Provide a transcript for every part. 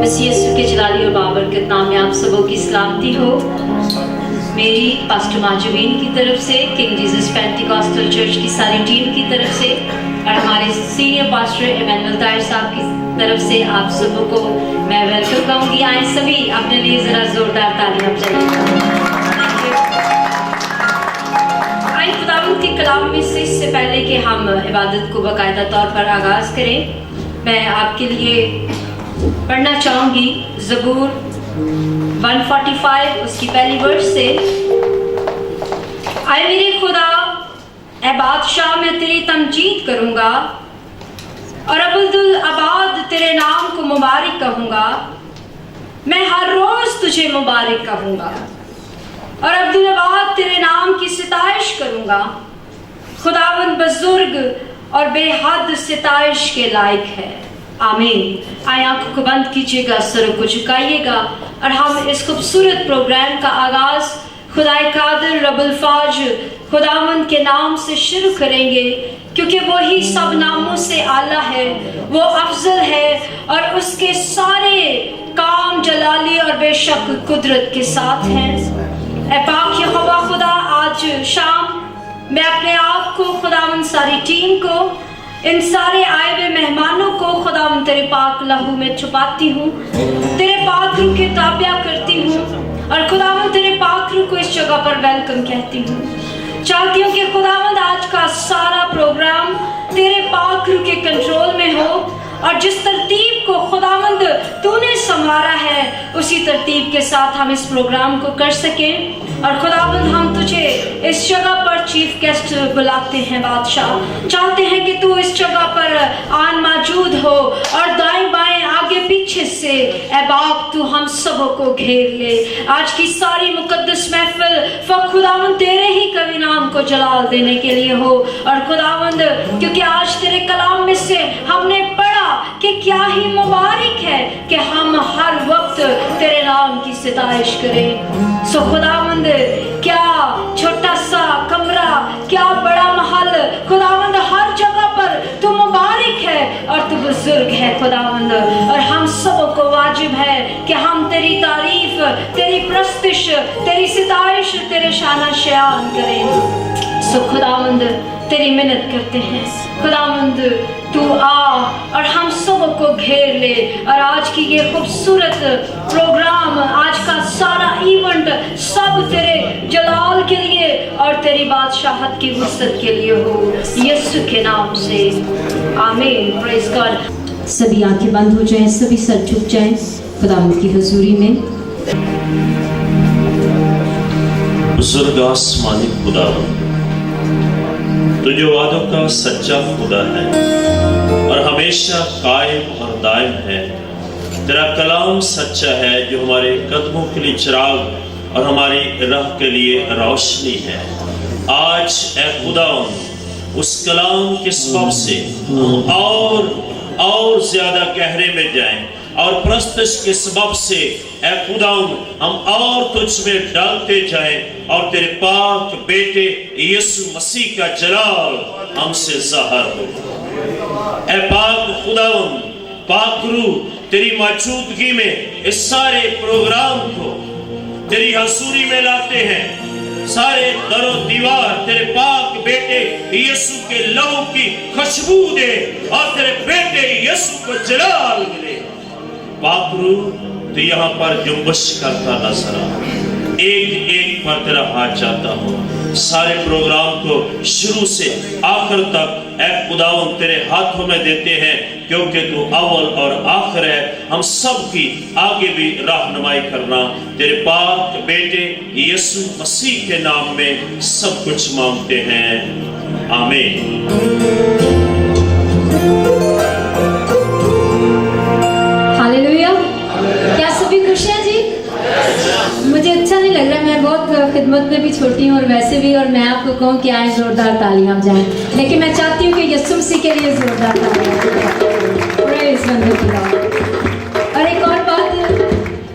मसीह यीशु के जलाली और बाबरकत नाम में आप सबों की सलामती हो। मेरी पास्टर माजुबीन की तरफ से, किंग जीसस पेंटिकॉस्टल चर्च की सारी टीम की तरफ से और हमारे सीनियर पास्टर इमैनुअल ताहिर साहब की तरफ से आप सबों को मैं वेलकम कहूँगी। आए सभी अपने लिए जरा जोरदार तालियां बजाइए। आए खुदावंद के कलाम में से इससे पहले कि हम इबादत को बाकायदा तौर पर आगाज करें, मैं आपके लिए पढ़ना चाहूंगी ज़बूर 145 उसकी पहली वर्स से। आए मेरे खुदा, ए बादशाह, मैं तेरी तमजीद करूंगा और अब्दुल आबाद तेरे नाम को मुबारक कहूंगा। मैं हर रोज तुझे मुबारक कहूंगा और अब्दुल आबाद तेरे नाम की सिताइश करूंगा। खुदावंद बुजुर्ग और बेहद सिताइश के लायक है। आमीन। आए आंखों को बंद कीजिएगा, सरों को झुकाइएगा और हम इस खूबसूरत प्रोग्राम का आगाज खुदाए कादिर रब्बुल फाज खुदावंद के नाम से शुरू करेंगे, क्योंकि वो ही सब नामों से आला है, वो अफजल है और उसके सारे काम जलाली और बेशक कुदरत के साथ हैं। ए पाक यहोवा खुदा, आज शाम मैं अपने आप को, खुदावंद सारी टीम को, इन सारे आए हुए मेहमानों को खुदावंद तेरे पाक लहू में छुपाती हूँ, तेरे पाक रूह के ताबिया करती हूँ और खुदावंद तेरे पाक रूह को इस जगह पर वेलकम कहती हूँ। चाहती हूँ कि खुदावंद आज का सारा प्रोग्राम तेरे पाक रूह के कंट्रोल में हो और जिस तरतीब को खुदावंद तूने संवारा है उसी तरतीब के साथ हम इस प्रोग्राम को कर सकें। और खुदावंद हम तुझे इस जगह पर चीफ गेस्ट बुलाते हैं। बादशाह, चाहते हैं कि तू इस जगह पर आन मौजूद हो और दाएं बाएं आगे पीछे से ए बाप तू हम सबों को घेर ले। आज की सारी मुकद्दस महफिल खुदावंद तेरे ही कवि नाम को जलाल देने के लिए हो। और खुदावंद, क्योंकि आज तेरे कलाम में से हमने पढ़ा कि क्या ही मुबारक है कि हम हर वक्त तेरे नाम की सिताइश करें। सो खुदावंद, क्या छोटा सा कमरा, क्या बड़ा महल, खुदावंद हर जगह पर तू मुबारक है और तू बुजुर्ग है खुदावंद। और हम सबों को वाजिब है कि हम तेरी तारीफ, तेरी प्रस्तुश, तेरी सिताइश, तेरे शाना शयान करें। सो खुदावंद तेरी मिन्नत करते हैं, खुदावंद तू आ और हम सबों को घेर ले। और आज की ये खूबसूरत प्रोग्राम, आज का सारा इवेंट सब तेरे जलाल के लिए और तेरी बादशाहत की वुसअत के लिए हो, यीशु के नाम से आमीन। Praise God. सभी आंखें बंद हो जाएं, सभी सर झुक जाएं खुदावंद की हुजूरी में। बुजुर्ग आसमानी खुदावंद, तो जो वादों का सच्चा खुदा है और हमेशा कायम और दायम है, तेरा कलाम सच्चा है जो हमारे कदमों के लिए चिराग और हमारी राह के लिए रोशनी है। आज ए खुदावंद उस कलाम के सबब से और ज्यादा गहरे में जाएं और प्रस्तुत के सबब से ए खुदावंद हम और तुझ में डालते जाएं और तेरे पाक बेटे यीशु मसीह का जलाल हमसे ज़ाहिर हो। ए पाक खुदावंद, पाक रूह तेरी मौजूदगी में इस सारे प्रोग्राम को तेरी हजूरी में लाते हैं। सारे दरो दीवार तेरे पाक बेटे यीशु के लहू की खुशबू दे और तेरे बेटे यीशु को जलाल मिले। पाक रूह तो यहाँ पर जुम्बश करता नजर आ, एक एक पर तेरा हाथ जाता हो। सारे प्रोग्राम को शुरू से आखिर तक ए खुदावंद तेरे हाथों में देते हैं, क्योंकि तू अव्वल और आखिर है। हम सब की आगे भी रहनुमाई करना तेरे पाक बेटे यीशु मसीह के नाम में सब कुछ मांगते हैं, आमीन। हालेलुया। क्या सभी खुश हैं जी? मुझे अच्छा नहीं लग रहा, मैं बहुत खिदमत में भी छोटी हूँ और वैसे भी, और मैं आपको कहूँ कि आए जोरदार तालियां जाएं, लेकिन मैं चाहती हूँ कि यीशु मसीह के लिए जोरदार तालियां। Praise God. और एक और बात,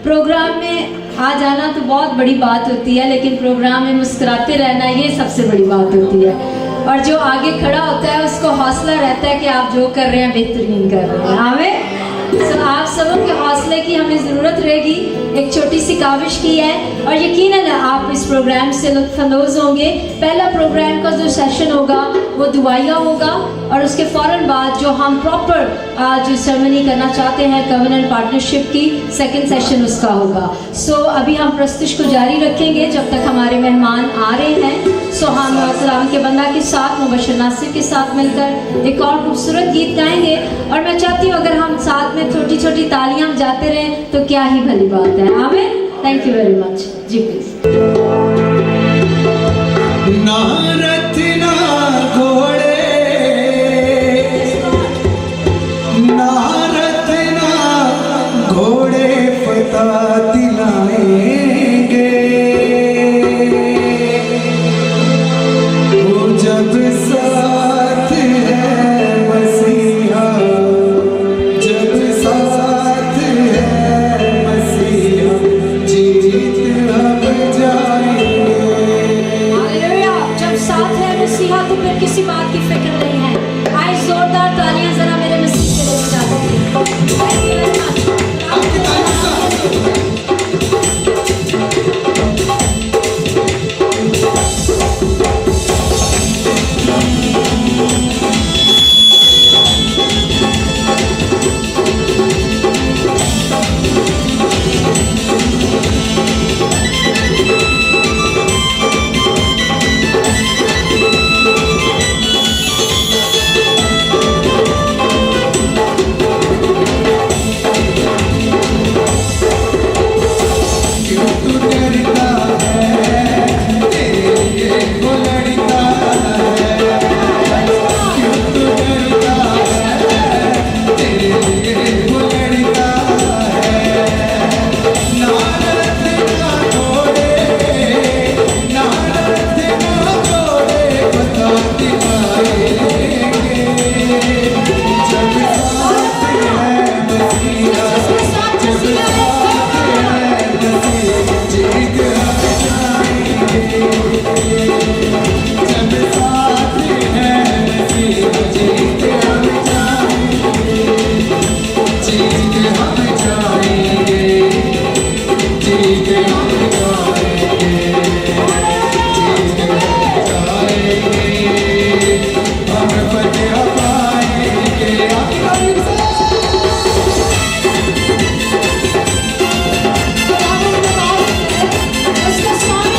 प्रोग्राम में आ जाना तो बहुत बड़ी बात होती है, लेकिन प्रोग्राम में मुस्कुराते रहना ये सबसे बड़ी बात होती है। और जो आगे खड़ा होता है उसको हौसला रहता है कि आप जो कर रहे हैं बेहतरीन कर रहे हैं। आमीन। तो आप सबों के हौसले की हमें ज़रूरत रहेगी। एक छोटी सी काविश की है और यकीनन आप इस प्रोग्राम से लुत्फ़अंदोज़ होंगे। पहला प्रोग्राम का जो सेशन होगा वो दुआया होगा और उसके फ़ौरन बाद जो हम प्रॉपर जो सेरेमनी करना चाहते हैं कवेनेंट पार्टनरशिप की, सेकंड सेशन उसका होगा। सो अभी हम प्रस्तुश को जारी रखेंगे जब तक हमारे मेहमान आ रहे हैं। सो हम खुदावंद के बंदा के साथ मुबशर नासिर के साथ मिलकर एक और खूबसूरत गीत गाएंगे और मैं चाहती हूँ अगर हम साथ में छोटी छोटी तालियां हम जाते रहें तो क्या ही भली बात है। आमीन। Thank you very much. जी प्लीज। ना रथ ना घोड़े, ना रथ ना घोड़े फतह दिलाएंगे, वो जब साथ है मसीहा, जब साथ है मसीहा, जीत हम जाएंगे। हालेलुया। जब साथ है मसीहा तो फिर किसी बात की फिक्र नहीं है। आए जोरदार तालियां जरा मेरे मसीह के लिए बजा दीजिए। क्यों तू डरता है, तेरे लिए वो लड़ता है। क्यों तू डरता है, तेरे लिए वो लड़ता है। ना रथ ना घोड़े, ना रथ ना घोड़े फतह दिलाएंगे, जब साथ है मसीहा, जब साथ है मसीहा, जीत हम जाएंगे। जब साथ है मसीहा, जीत हम जाएंगे, जीत हम जाएंगे, जीत हम जाएंगे, जीत हम जाएंगे, हम फतह पाएंगे। उसका स्वामी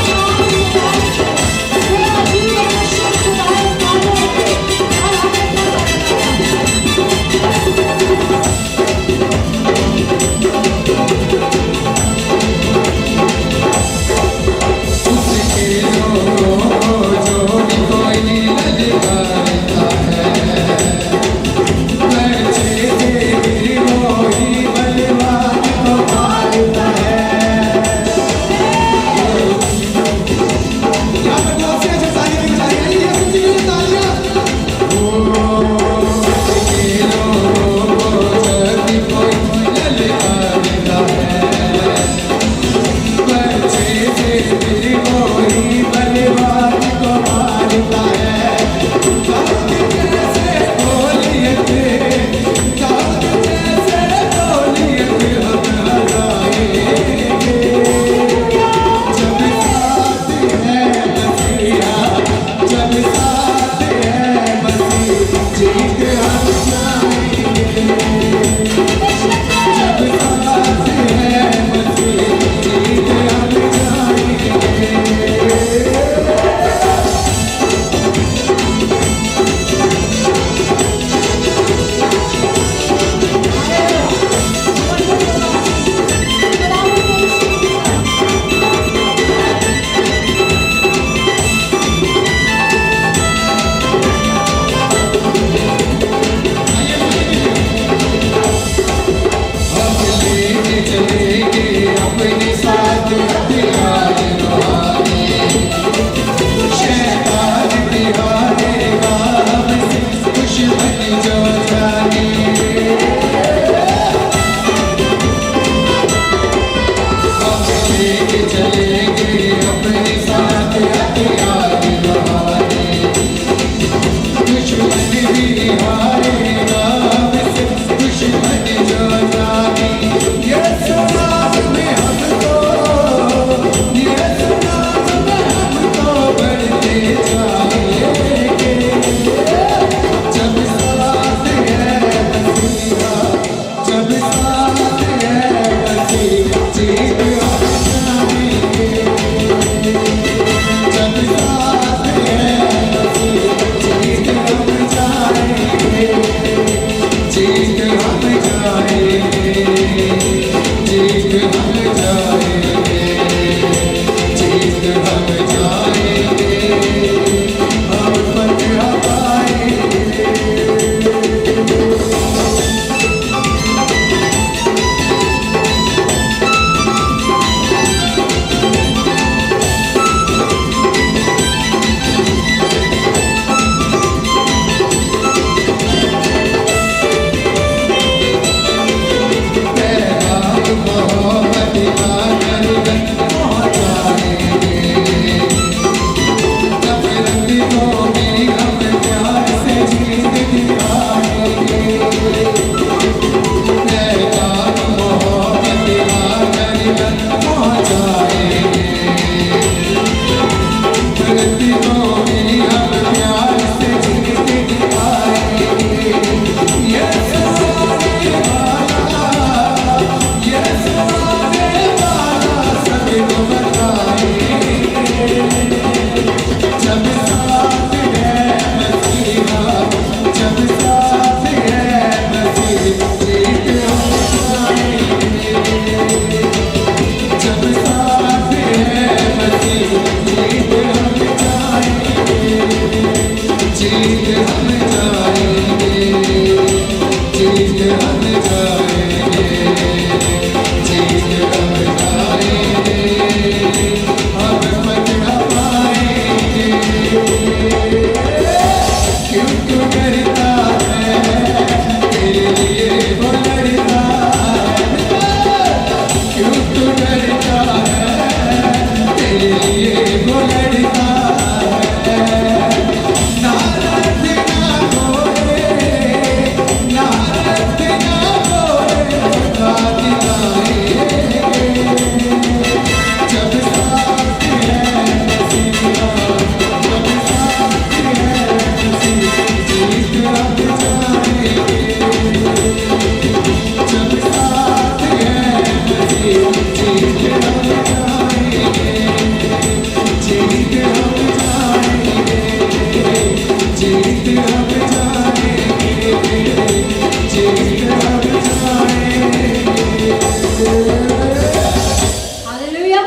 हालेलुया।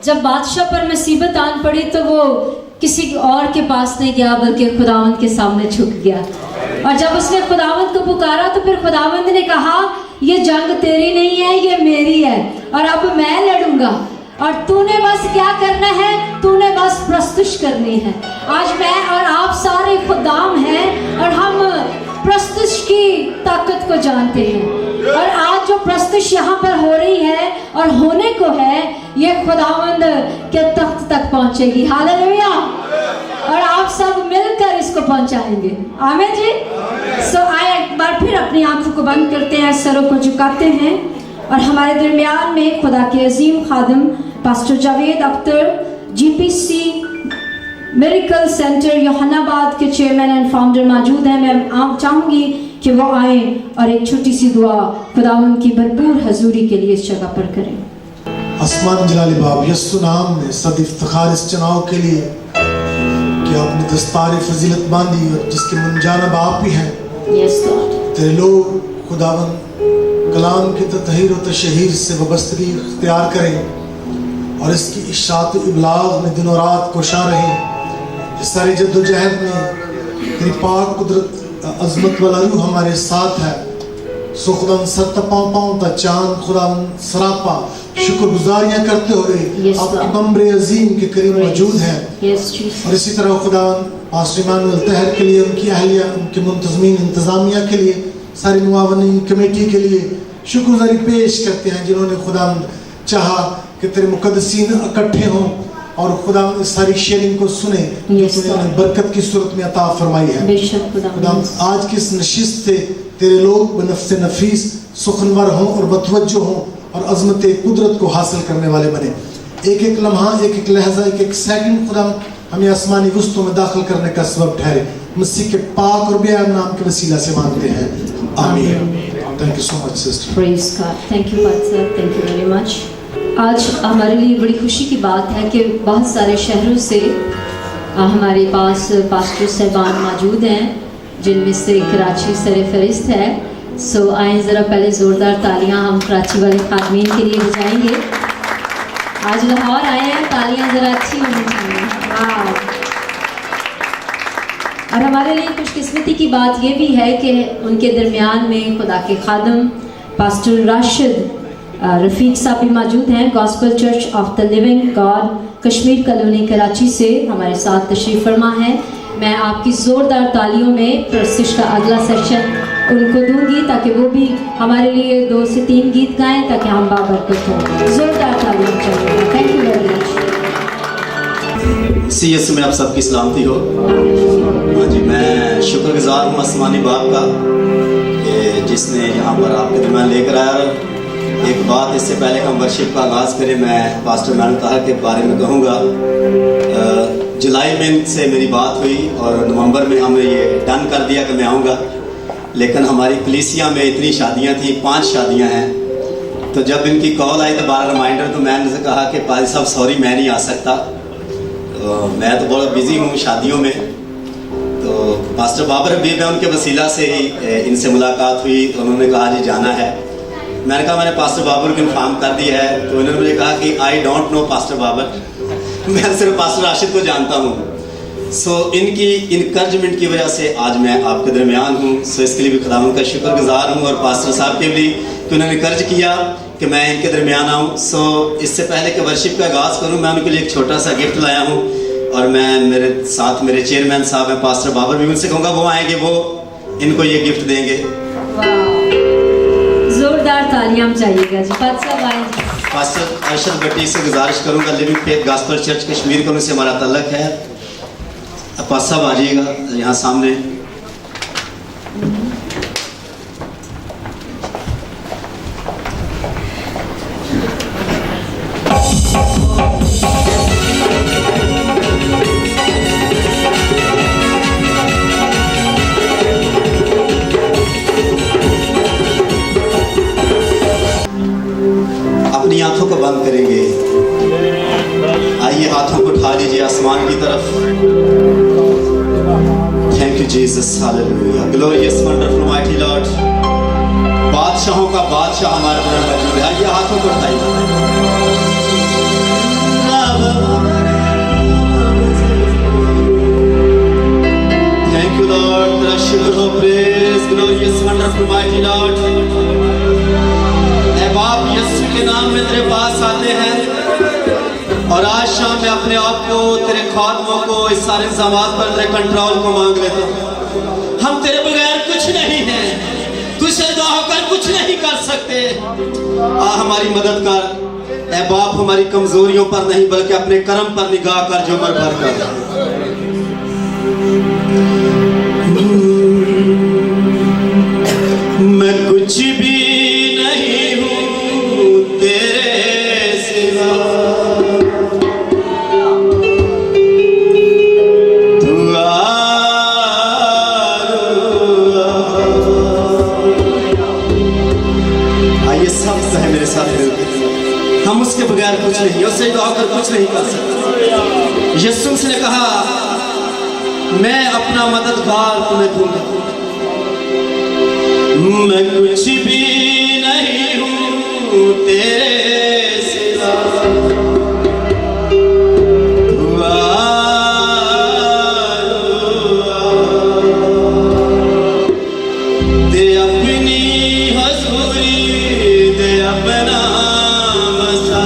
जब बादशाह पर मुसीबत आन पड़ी तो वो किसी और के पास नहीं गया बल्कि खुदावंद के सामने झुक गया। और जब उसने खुदावंद को पुकारा तो फिर खुदावंद ने कहा ये जंग तेरी नहीं है, ये मेरी है और अब मैं लड़ूंगा और तूने बस क्या करना है, तूने बस प्रस्तुत करनी है। आज मैं और आप सारे खुदाम हैं और हम प्रस्तुत की ताकत को जानते हैं और आज जो प्रस्तुत यहाँ पर हो रही है और होने को है ये खुदावंद के तख्त तक पहुंचेगी। हालेलुया। और आप सब मिलकर इसको पहुंचाएंगे। आमीन जी। सो आइए एक बार फिर अपनी आंखों को बंद करते हैं, सरों को झुकाते हैं और हमारे दरमियान में खुदा के अजीम खादिम pastor Javed Akhtar GPC miracle centre Yohanabad के चेयरमैन एंड फाउंडर मौजूद हैं। मैं आप चाहूंगी कि वो आए और एक छोटी सी दुआ खुदावंद की भरपूर हजूरी के लिए इस जगह पर करें। आसमान जलाली बाब यस्सु नाम में सद इफ्तिखार इस चुनाव के लिए कि आपने दस्तार फजीलत बांधी और जिसके मुंजानब आप भी हैं। Yes Lord. तेरे लोग खुदावन कलाम की ततहीर और तशहीर से वबस्तगी इख्तियार करें और इसकी इशात इबलाग में दिनों रात कोशा रहें। इस सारी जद्दोजहद में तेरी पाक कुदरत अजमत वाला रूह हमारे साथ है। सो खुदा सत्ता पाँव पाँव ता चांद खुदा सरापा शुक्रगुजारियां करते हुए आपके मम्बरे अजीम के करीब मौजूद हैं। और इसी तरह खुदा पास्टर इमानुएल तहर के लिए, उनकी अहलिया, उनके मुंतजमीन इंतजामिया के लिए, सारी मुआवनी कमेटी के लिए शुक्रगुजारी पेश करते हैं जिन्होंने खुदा चाहा कि तेरे मुकद्दसीन इकट्ठे हों और खुदा इस सारी शेयरिंग को सुने उन्होंने बरकत की सूरत में अता फरमाई है। खुदा आज की इस नशिस्त से तेरे लोग बनफ्स नफीस सुखनवर हों और बतवज्जो हों और अजमत कुदरत को हासिल करने वाले बने। एक एक लम्हा, एक एक लहजा, एक एक सेकंड खुदा हमें आसमानी वस्तुओं में दाखिल करने का सबब ठहरे। मसीह के पाक और बेअब नाम के वसीला से मांगते हैं, आमीन। Thank you so much sister. Praise God. Thank you sir, thank you very much. आज हमारे लिए बड़ी खुशी की बात है कि बहुत सारे शहरों से हमारे पास पास्टर साहबान मौजूद हैं जिनमें से कराची सरफहरिस्त है। सो आए ज़रा पहले ज़ोरदार तालियां हम कराची वाले खादमीन के लिए बजाएंगे। आज लाहौर आए हैं, तालियां ज़रा अच्छी होनी चाहिए। और हमारे लिए खुशकिस्मती की बात ये भी है कि उनके दरमियान में खुदा के खादम पास्टर राशिद रफ़ीक साहब भी मौजूद हैं। Gospel church of the living God Kashmir colony Karachi से हमारे साथ तशरीफ़ फरमा है। मैं आपकी ज़ोरदार तालियों में प्रस्तुत का अगला सेक्शन उनको दूंगी ताकि वो भी हमारे लिए 2 से 3 गीत गाएं ताकि हम बाबरकत हों। ज़ोरदार तालियां चाहिए। Thank you very much. CS में आप सबकी सलामती हो। हाँ जी, मैं शुक्रगुजार हूँ आसमानी बाप का कि जिसने यहाँ पर आपके दरमियान लेकर आया। एक बात इससे पहले हम वर्शिप का आगाज़ करें, मैं पास्टर मैनू ताहर के बारे में कहूँगा। जुलाई में इनसे मेरी बात हुई और नवंबर में हमने ये डन कर दिया कि मैं आऊँगा, लेकिन हमारी कलीसिया में इतनी शादियाँ थी, 5 शादियाँ हैं। तो जब इनकी कॉल आई तो 12 रिमाइंडर, तो मैंने उनसे कहा कि पाजी साहब सॉरी मैं नहीं आ सकता, मैं तो बहुत बिज़ी हूँ शादियों में। तो पास्टर बाबर हबीब है, उनके वसीला से ही इनसे मुलाकात हुई। उन्होंने कहा जी जाना है। मैंने कहा मैंने पास्टर बाबर को इन्फॉर्म कर दिया है। तो इन्होंने मुझे कहा कि I don't know pastor Babar, मैं सिर्फ पास्टर राशिद को जानता हूँ। सो इनकी इनकरेजमेंट की वजह से आज मैं आपके दरमियान हूँ। सो इसके लिए भी खुदावंद का शुक्रगुजार हूँ और पास्टर साहब के भी कि उन्होंने कर्ज किया कि मैं इनके दरमियान आऊँ। सो इससे पहले कि वर्शिप का आगाज़ करूँ, मैं उनके लिए एक छोटा सा गिफ्ट लाया हूँ और मैं मेरे साथ मेरे चेयरमैन साहब हैं पास्टर बाबर भी, उनसे कहूँगा वो आएंगे, वो इनको ये गिफ्ट देंगे। जोरदार तालियां चाहिएगा जी। पास्टर अरशद भट्टी से गुजारिश करूँगा, living faith gospel church Kashmir को से हमारा तल्लक है। पास साहब आ जाइएगा यहाँ सामने। अपनी आंखों को बंद करेंगे। आइए हाथों को उठा दीजिए आसमान की तरफ। Thank you Jesus, hallelujah, glorious wonderful mighty Lord. बादशाहों का बादशाह हमारे अंदर मौजूद है। ये हाथों को उठाइए। थैंक यू लॉर्ड, तेरा शुक्र हो, praise, glorious wonderful mighty Lord. ऐ बाप, यीशु के नाम में तेरे पास आते हैं और आज शाम में अपने आप को, तेरे खादमों को, इस सारे इंतजामात पर तेरे कंट्रोल को मांग लेता हूं। हम तेरे बगैर कुछ नहीं हैं, तुझसे दुआ होकर कुछ नहीं कर सकते। हमारी मदद कर ऐ बाप, हमारी कमजोरियों पर नहीं बल्कि अपने कर्म पर निगाह कर जो उम्र भर कर। मैं कुछ भी नहीं हूं तेरे सिवा, तू आइए सब कहे मेरे साथ मिलकर, हम उसके बगैर कुछ नहीं, उससे दुआ कर कुछ नहीं कर सकते। यीशु ने कहा, मैं अपना मददगार तुम्हें दूंगा। मैं कुछ भी नहीं हूं तेरे सिवा, तू दे अपनी हजूरी, दे अपना मसा,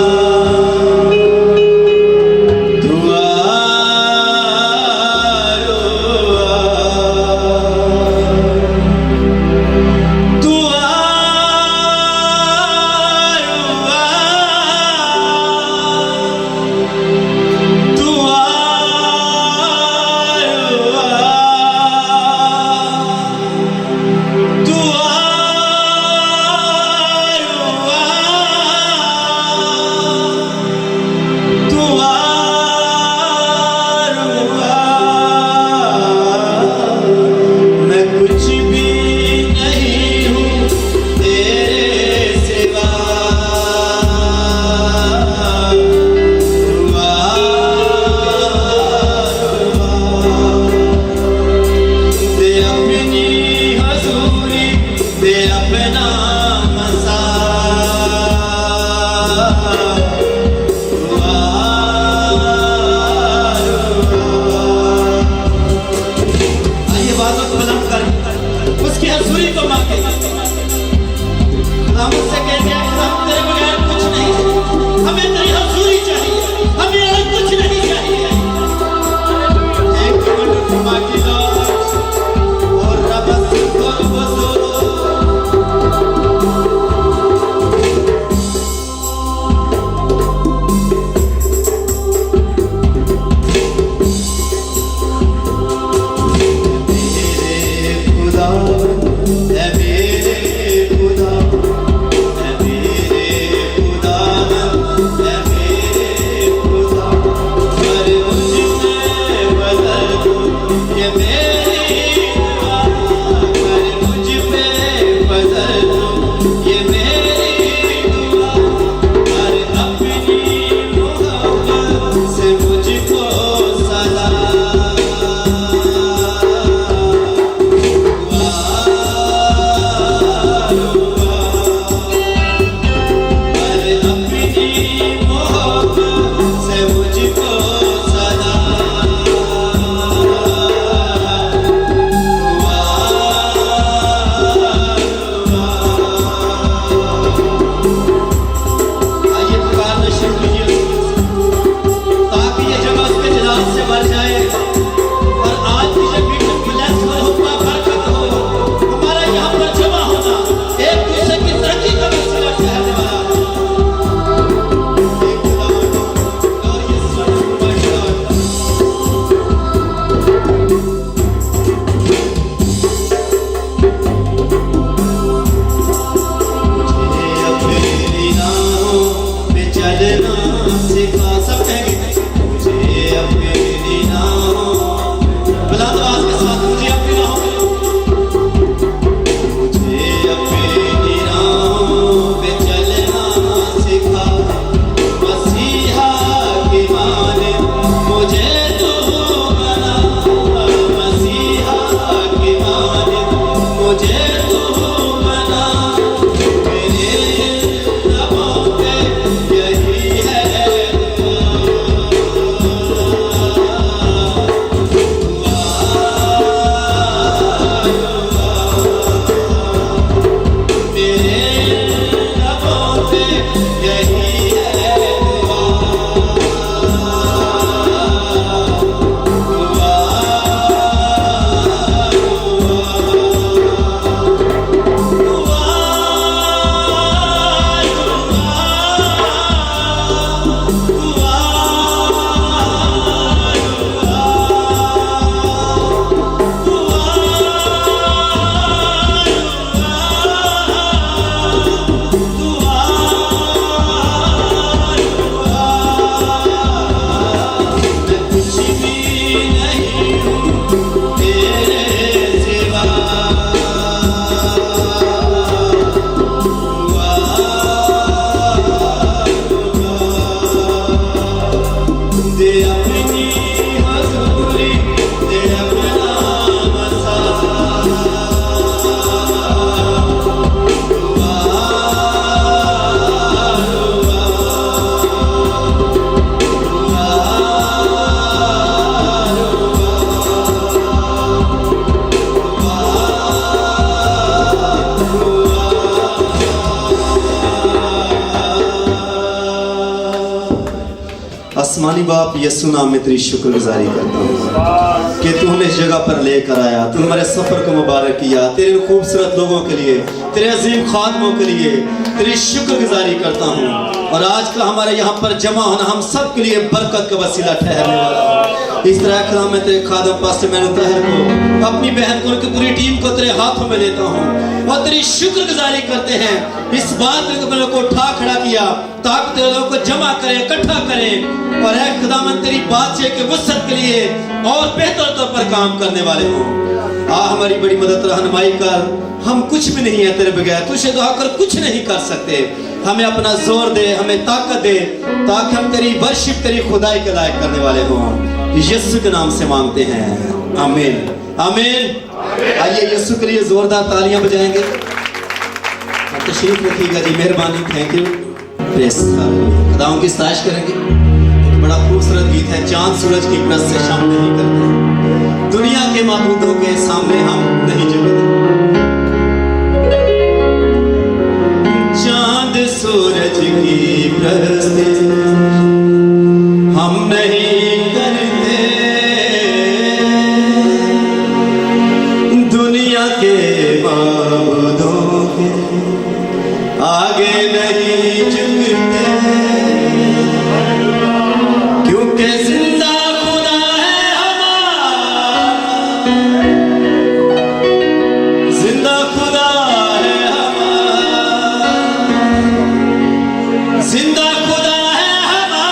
तू चलना सिखा सकेंगे मुझे अपने नाम अपनी हजूरी दे अपना आसमानी बाप यीशु नाम में तेरी शुक्रगुजारी करता हूँ कि तू हमें इस जगह पर लेकर आया, तू हमारे सफर को मुबारक किया। तेरे खूबसूरत लोगों के लिए, तेरे अजीम खादमों के लिए तेरी शुक्रगुजारी करता हूँ। और आज का हमारे यहाँ पर जमा होना हम सब के लिए बरकत का वसीला ठहरने वाला हो। इस तरह खुदा मैं तेरे खादम पास्टर मैनू ताहिर को, अपनी बहन को, उनकी पूरी टीम को तेरे हाथों में देता हूँ और तेरी शुक्रगुजारी करते हैं इस बात में मैंने को उठा खड़ा किया ताकि तेरे लोगों को जमा करे, इकट्ठा करे और है खुदावन तेरी बादशाह के वसत के लिए और बेहतर तौर पर काम करने वाले हों। हमारी बड़ी मदद रहनुमाई कर, हम कुछ भी नहीं है तेरे बगैर, तुझे दुआ कर कुछ नहीं कर सकते। हमें अपना जोर दे, हमें ताकत दे ताकि हम तेरी वर्शिप, तेरी खुदाई के लायक करने वाले हों। यीशु के नाम से मांगते हैं, आमीन आमीन। आइए यीशु के लिए जोरदार तालियां बजाएंगे। तशरीफ रखिएगा जी, मेहरबानी, थैंक यू। प्रेस खुदाओं की सताइश करेंगे। एक बड़ा खूबसूरत गीत है, चांद सूरज की परत से शाम नहीं करते, दुनिया के माबूदों के सामने हम नहीं झुकते। चांद सूरज की परत से हम नहीं करते, दुनिया के माबूदों के आगे नहीं झुकते, क्योंकि जिंदा खुदा है हमारा, जिंदा खुदा है हमारा, जिंदा खुदा है हमारा,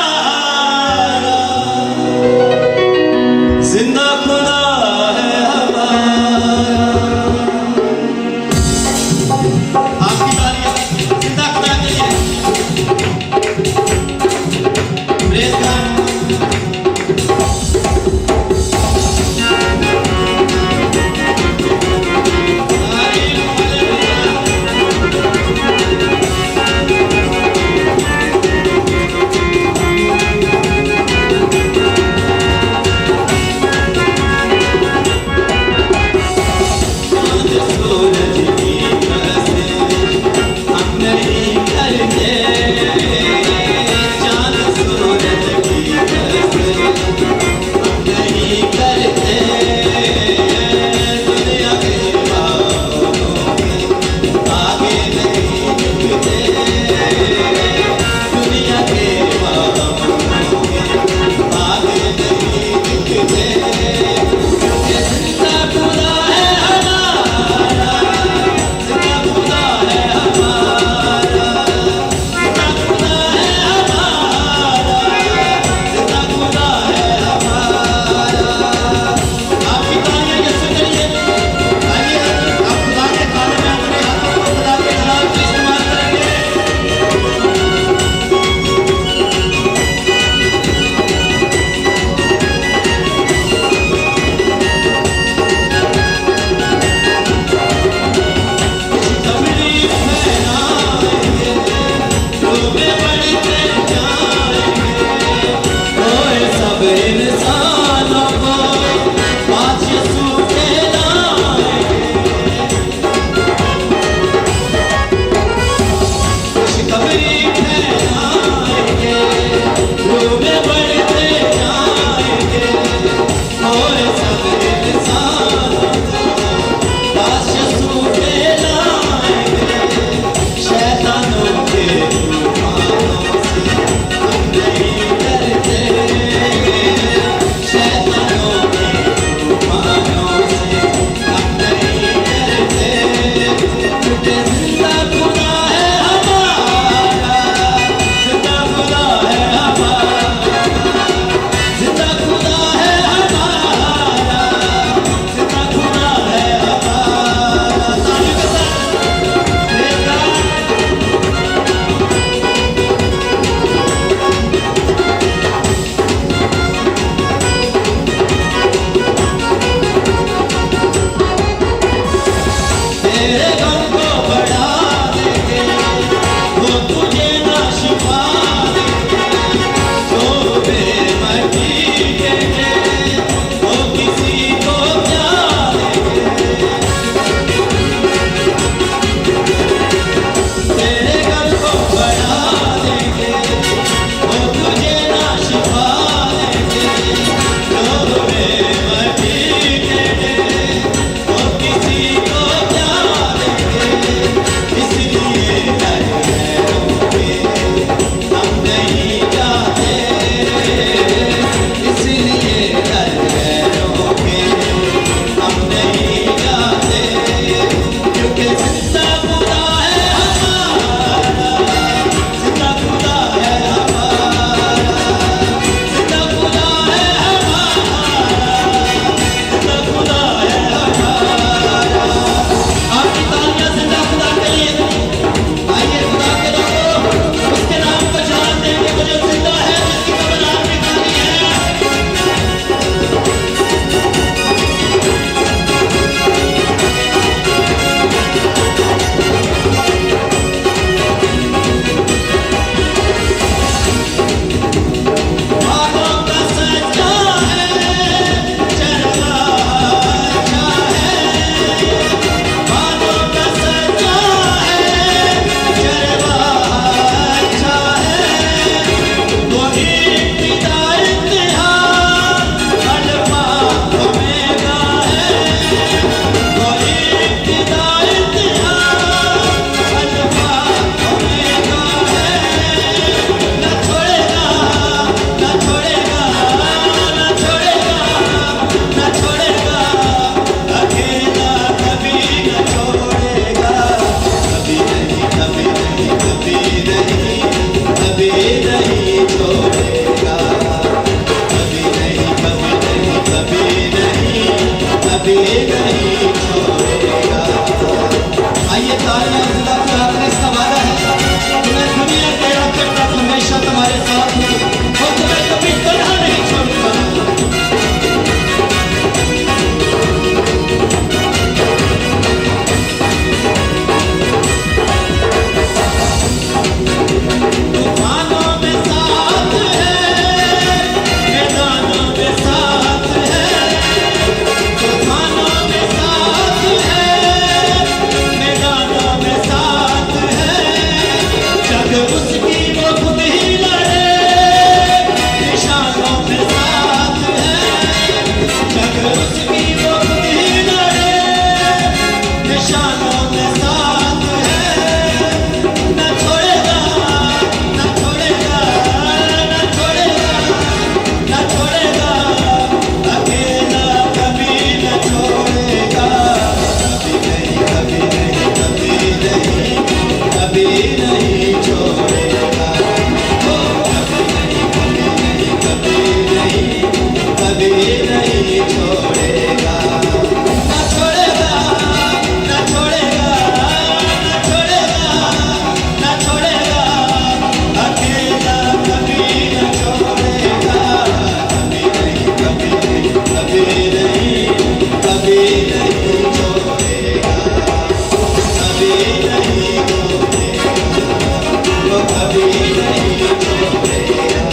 कभी नहीं, कभी नहीं छोड़ेगा। आइए तालियां खुदा के आपने इसका वादा है, तुम्हें दुनिया के आखिर तक हमेशा तुम्हारे साथ हूँ और तुम्हें कभी तन्हा नहीं छोड़ूंगा। तूफानों में साथ है, मैदानों में साथ है, तूफानों में साथ है, मैदानों में साथ है, जग उसकी वो खुद ही लड़े, निशानों में साथ है, जग उसकी वो खुद ही लड़े, निशानों में साथ है, न छोड़ेगा, न छोड़ेगा, न छोड़ेगा, न छोड़ेगा, अकेला कभी न छोड़ेगा। कभी नहीं, कभी नहीं, कभी नहीं, कभी नहीं छोड़ेगा। ओ कभी नहीं, कभी नहीं, कभी नहीं छोड़ेगा। न छोड़ेगा, न छोड़ेगा, न छोड़ेगा, न छोड़ेगा, अकेला कभी न छोड़ेगा। कभी नहीं, कभी नहीं, कभी नहीं, कभी नहीं छोड़ेगा। कभी नहीं छोड़ेगा, वो कभी नहीं छोड़ेगा।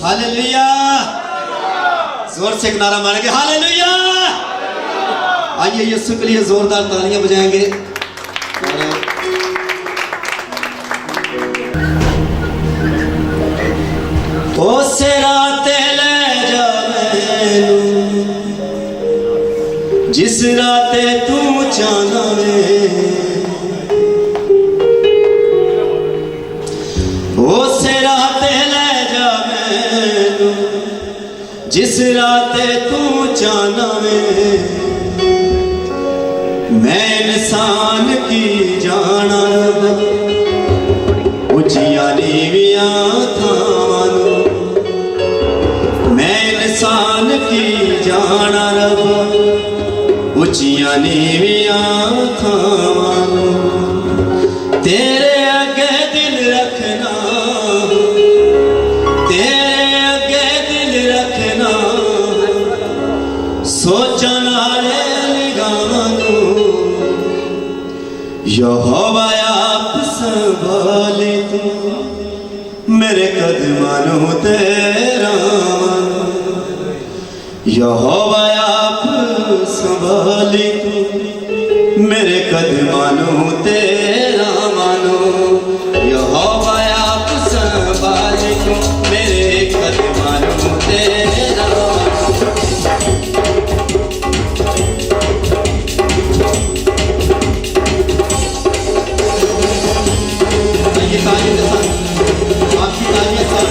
हालेलुया, जोर से एक नारा मारेंगे हालेलुया। आइए यीशु के लिए जोरदार तालियां बजाएंगे। ओ राते ले जा मैनू, जिस राते तू चाहना वे, ओ राते ले जा मैनू, जिस राते तू चाहना वे। मैं इंसान की जाना उचिया नीविया थावानू, मैं इंसान की जाना रब उचिया नीविया थावानू। तेरे अगे दिल रखना, तेरे अगे दिल रखना, सोचन वाले निगाहां यहोवा आप संभाले तू, मेरे कदमां तेरा। यहोवा आप संभाले तू, मेरे कदमां तेरा मानो। यहोवा आप संभाले तू, मेरे कदमां तेरा मानो। ये तालियों के साथ, आपकी तालियों के साथ।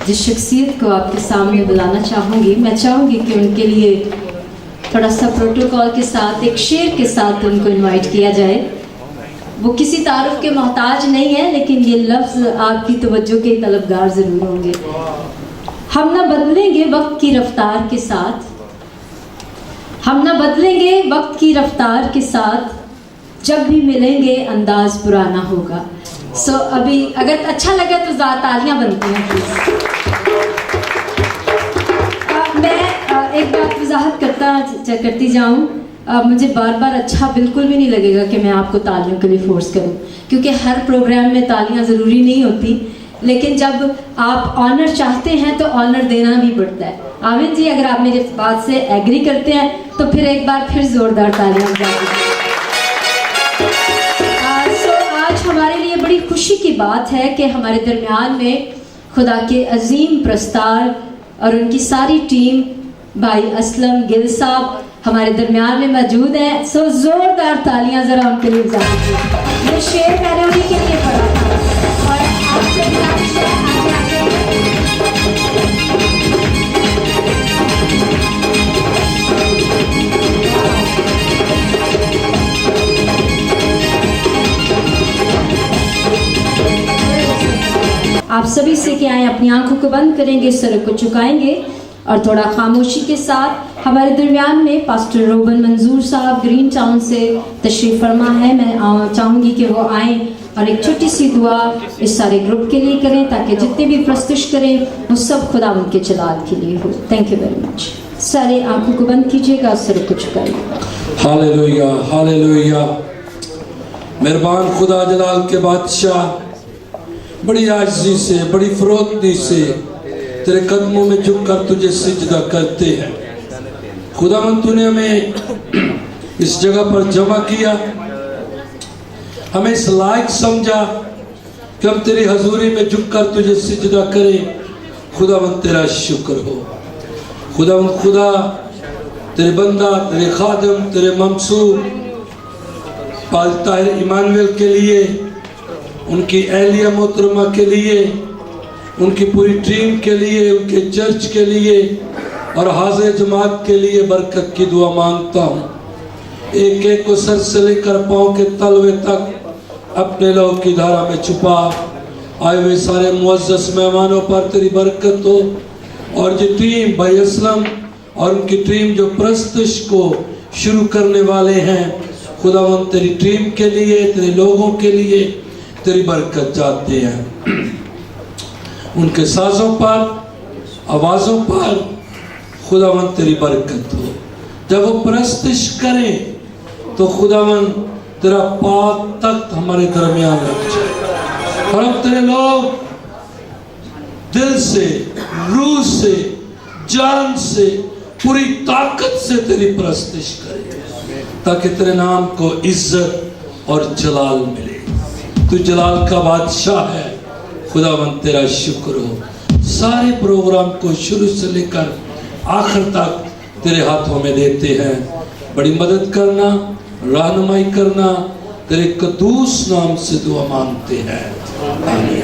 जिस शख्सियत को आपके सामने बुलाना चाहूँगी, मैं चाहूँगी कि उनके लिए थोड़ा सा प्रोटोकॉल के साथ एक शेर के साथ उनको इनवाइट किया जाए। वो किसी तारुफ के मोहताज नहीं है, लेकिन ये लफ्ज़ आपकी तवज्जो के तलबगार ज़रूर होंगे। हम ना बदलेंगे वक्त की रफ्तार के साथ, हम ना बदलेंगे वक्त की रफ्तार के साथ, जब भी मिलेंगे अंदाज पुराना होगा। अभी अगर अच्छा लगा तो तालियां बनती हैं प्लीज़। मैं एक बात वजाहत करती जाऊँ, मुझे बार बार अच्छा बिल्कुल भी नहीं लगेगा कि मैं आपको तालियों के लिए फोर्स करूं, क्योंकि हर प्रोग्राम में तालियां ज़रूरी नहीं होती, लेकिन जब आप ऑनर चाहते हैं तो ऑनर देना भी पड़ता है। आमिर जी, अगर आप मेरी बात से एग्री करते हैं तो फिर एक बार फिर ज़ोरदार तालियां बजाइए। आज हमारे लिए बड़ी खुशी की बात है कि हमारे दरमियान में खुदा के अजीम प्रस्तार और उनकी सारी टीम, भाई असलम गिल साहब हमारे दरमियान में मौजूद है। जोरदार तालियां जरा उनके लिए बजाइए। ये शेर मैंने उन्हीं के लिए पढ़ा था और आपसे गुजारिश है आप सभी से कि आए अपनी आंखों को बंद करेंगे, सर को झुकाएंगे और थोड़ा खामोशी के साथ हमारे दरमियान में पास्टर रोबन मंजूर साहब ग्रीन टाउन से तशरीफ़ फरमा है। मैं चाहूँगी कि वो आएँ और एक छोटी सी दुआ इस सारे ग्रुप के लिए करें, ताकि जितने भी प्रस्तुश करें वो सब खुदा उनके जलाल के लिए हो। Thank you very much. सारे आंखों को बंद कीजिएगा, सर को झुकाइएगा। Hallelujah, hallelujah. मेहरबान खुदा जलाल के बादशाह, बड़ी आजिज़ी से, बड़ी फरोख्ती से तेरे कदमों में झुककर तुझे सिजदा करते हैं। खुदावंद, तूने हमें इस जगह पर जमा किया, हमें इस लायक समझा कि हम तेरी हजूरी में झुककर तुझे सिजदा करें। खुदावंद, तेरा शुक्र हो। खुदावंद, खुदा तेरे बंदा, तेरे खादम, तेरे ममसूर पाल ताहिर इमानुएल के लिए, उनकी एहलिया मोहतरमा के लिए, उनकी पूरी टीम के लिए, उनके चर्च के लिए और हाज़िर जमात के लिए बरकत की दुआ मांगता हूँ। एक एक को सर से लेकर पाँव के तलवे तक अपने लहू की धारा में छुपा। आए हुए सारे मुअज़्ज़ज़ मेहमानों पर तेरी बरकत हो, और जो टीम भाई असलम और उनकी टीम जो प्रस्तुश को शुरू करने वाले हैं, खुदावंद तेरी टीम के लिए, तेरे लोगों के लिए तेरी बरकत चाहते हैं। उनके साजों पर, आवाज़ों पर खुदावंद तेरी बरकत हो। जब वो प्रस्तुश करें तो खुदावंद तेरा पाक तख्त हमारे दरमियान रख जाए, और हम तेरे लोग दिल से, रूह से, जान से, पूरी ताकत से तेरी प्रस्तुश करें, ताकि तेरे नाम को इज्जत और जलाल मिले। तू जलाल का बादशाह है। खुदावंद तेरा शुक्र हो। सारे प्रोग्राम को शुरू से लेकर आखिर तक तेरे हाथों में देते हैं। बड़ी मदद करना, रहनुमाई करना, तेरे कदूस नाम से दुआ मांगते हैं। आमीन।